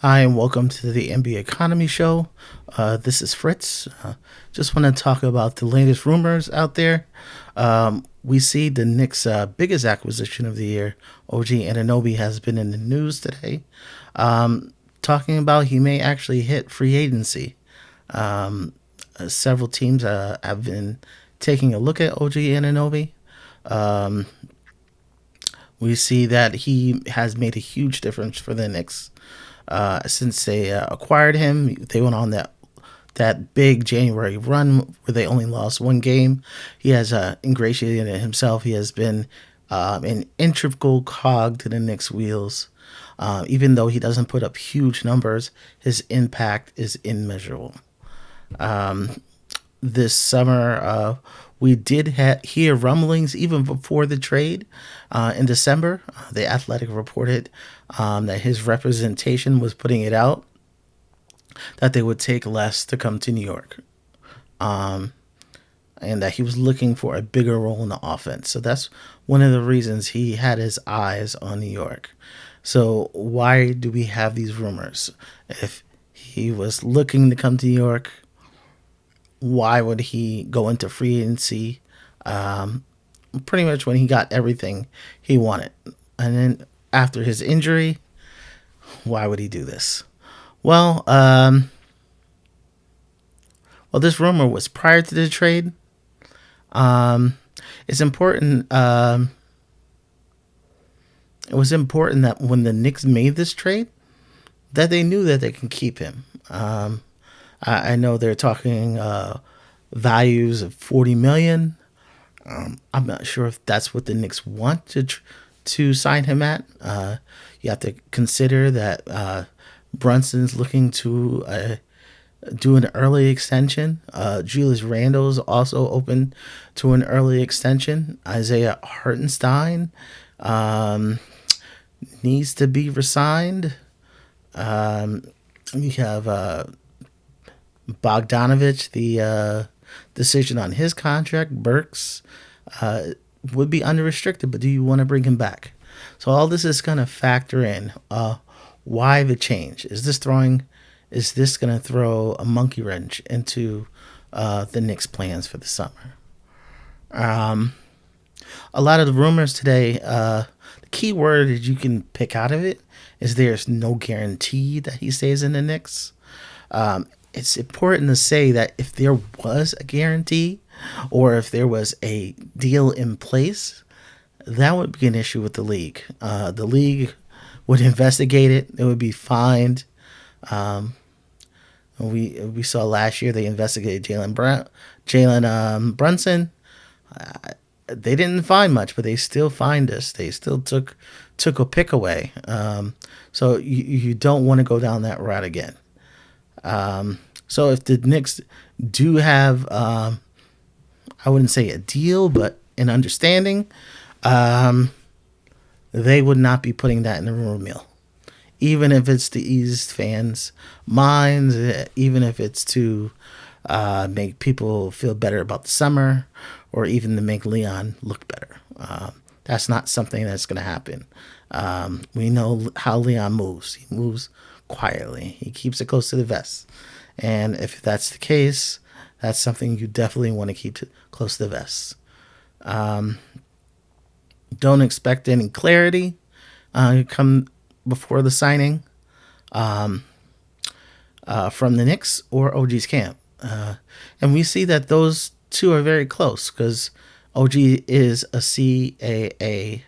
Hi, and welcome to the NBA Economy Show. This is Fritz. Just want to talk about the latest rumors out there. We see the Knicks' biggest acquisition of the year, OG Anunoby, has been in the news today, talking about he may actually hit free agency. Several teams have been taking a look at OG Anunoby. We see that he has made a huge difference for the Knicks. Since they acquired him, they went on that big January run where they only lost one game. He has ingratiated himself. He has been an integral cog to the Knicks' wheels. Even though he doesn't put up huge numbers, his impact is immeasurable. This summer, we did hear rumblings even before the trade. In December, The Athletic reported that his representation was putting it out that they would take less to come to New York, and that he was looking for a bigger role in the offense. So that's one of the reasons he had his eyes on New York. So why do we have these rumors? If he was looking to come to New York, why would he go into free agency pretty much when he got everything he wanted? And then after his injury, why would he do this? Well, this rumor was prior to the trade. It's important. It was important that when the Knicks made this trade, that they knew that they can keep him. I know they're talking values of 40 million. I'm not sure if that's what the Knicks want to sign him at. You have to consider that Brunson's looking to do an early extension. Julius Randle's also open to an early extension. Isaiah Hartenstein needs to be resigned. We have Bogdanovich, the decision on his contract. Burks would be unrestricted, but do you want to bring him back? So all this is going to factor in. Why the change? Is this going to throw a monkey wrench into the Knicks' plans for the summer? A lot of the rumors today, the key word that you can pick out of it is there's no guarantee that he stays in the Knicks. It's important to say that if there was a guarantee or if there was a deal in place, that would be an issue with the league. The league would investigate it. It would be fined. We saw last year they investigated Jalen Brunson. They didn't find much, but they still fined us. They still took a pick away. So you don't want to go down that route again. So if the Knicks do have, I wouldn't say a deal, but an understanding, they would not be putting that in the rumor mill. Even if it's to ease fans' minds, even if it's to make people feel better about the summer, or even to make Leon look better. That's not something that's going to happen. We know how Leon moves. He moves quietly. He keeps it close to the vest. And if that's the case, that's something you definitely want to keep close to the vest. Don't expect any clarity come before the signing from the Knicks or OG's camp. And we see that those two are very close because OG is a CAA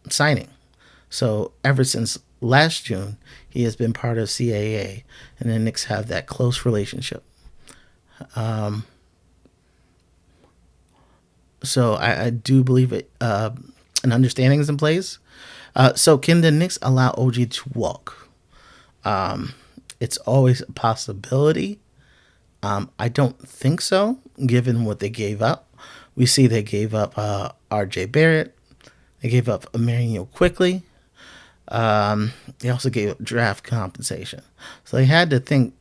signing. So ever since last June, he has been part of CAA, and the Knicks have that close relationship. So I do believe an understanding is in place. So can the Knicks allow OG to walk? It's always a possibility. I don't think so, given what they gave up. We see they gave up R.J. Barrett. They gave up Emmanuel quickly. They also gave up draft compensation. So they had to think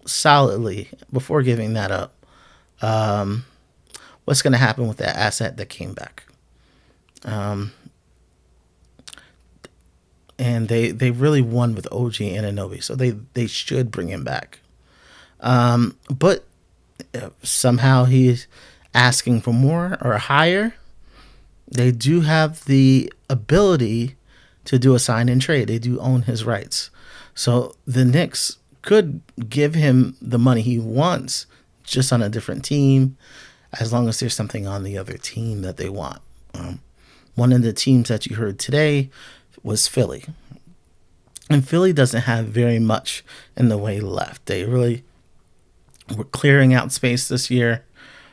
solidly before giving that up. What's going to happen with that asset that came back? and they really won with OG Anunoby, so they should bring him back. But somehow he's asking for more or higher. They do have the ability to do a sign and trade. They do own his rights. So the Knicks could give him the money he wants just on a different team, as long as there's something on the other team that they want. One of the teams that you heard today was Philly. And Philly doesn't have very much in the way left. They really were clearing out space this year.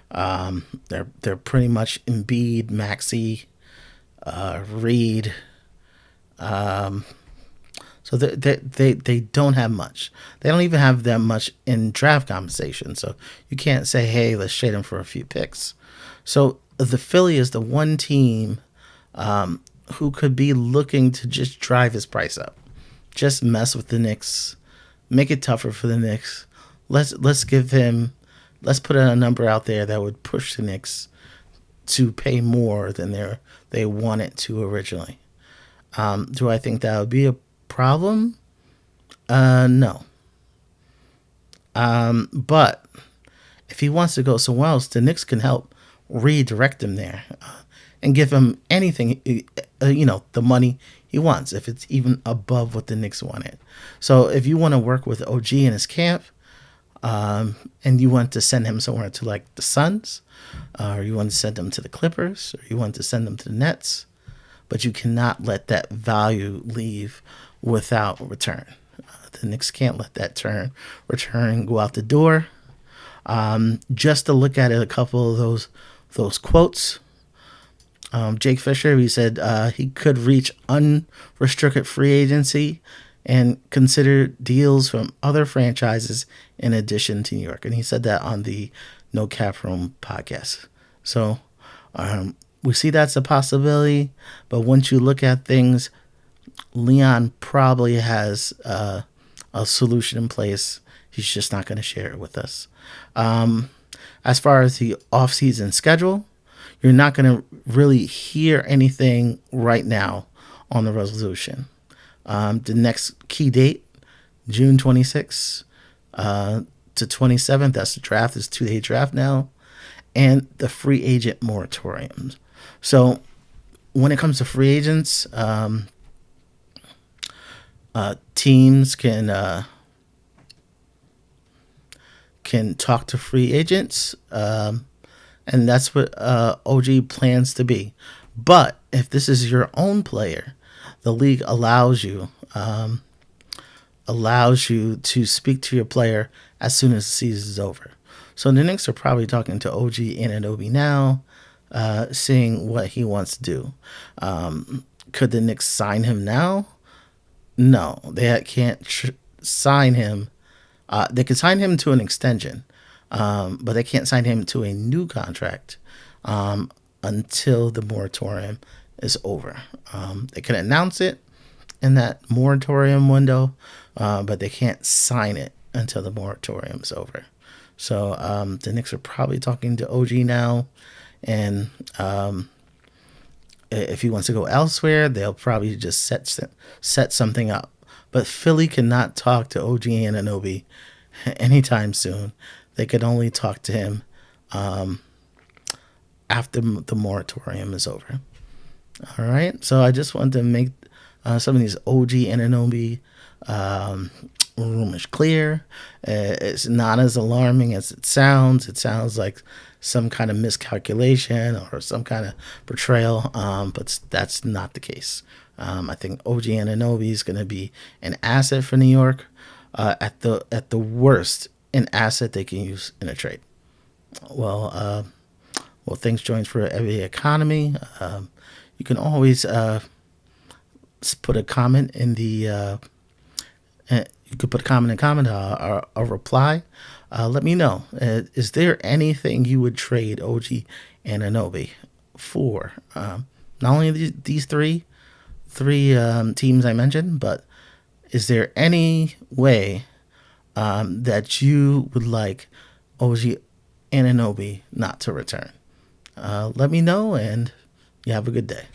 They're pretty much Embiid, Maxey, Reed. So they don't have much. They don't even have that much in draft compensation. So you can't say, hey, let's trade him for a few picks. So the Philly is the one team who could be looking to just drive his price up. Just mess with the Knicks. Make it tougher for the Knicks. Let's put a number out there that would push the Knicks to pay more than they wanted to originally. Do I think that would be a problem? No. But if he wants to go somewhere else, the Knicks can help redirect him there and give him anything, the money he wants, if it's even above what the Knicks wanted. So if you want to work with OG in his camp, and you want to send him somewhere to like the Suns, or you want to send him to the Clippers, or you want to send him to the Nets, but you cannot let that value leave without return. The Knicks can't let that return go out the door. Just to look at it, a couple of those quotes. Jake Fisher, he said he could reach unrestricted free agency and consider deals from other franchises in addition to New York. And he said that on the No Cap Room podcast. So we see that's a possibility. But once you look at things, Leon probably has a solution in place. He's just not going to share it with us. As far as the offseason schedule, you're not going to really hear anything right now on the resolution. The next key date, June 26th to 27th, that's the draft. It's a 2-day draft now. And the free agent moratoriums. So when it comes to free agents, teams can talk to free agents, and that's what OG plans to be. But if this is your own player, the league allows you to speak to your player as soon as the season is over. So the Knicks are probably talking to OG Anunoby now, seeing what he wants to do. Could the Knicks sign him now? No, they can't sign him. They could sign him to an extension, but they can't sign him to a new contract until the moratorium is over. They can announce it in that moratorium window, but they can't sign it until the moratorium is over. So the Knicks are probably talking to OG now, and if he wants to go elsewhere, they'll probably just set something up. But Philly cannot talk to OG Anunoby anytime soon. They could only talk to him after the moratorium is over. All right, so I just wanted to make some of these OG Anunoby rumors clear. It's not as alarming as it sounds. It sounds like some kind of miscalculation or some kind of betrayal, but that's not the case. I think OG Anunoby is going to be an asset for New York. At the worst, an asset they can use in a trade. Well, thanks, Joins for Every Economy. You can always put a comment in the. You could put a comment in the comment or a reply. Let me know. Is there anything you would trade OG Anunoby for? Not only these three teams I mentioned, but is there any way that you would like OG Anunoby not to return? Let me know, and you have a good day.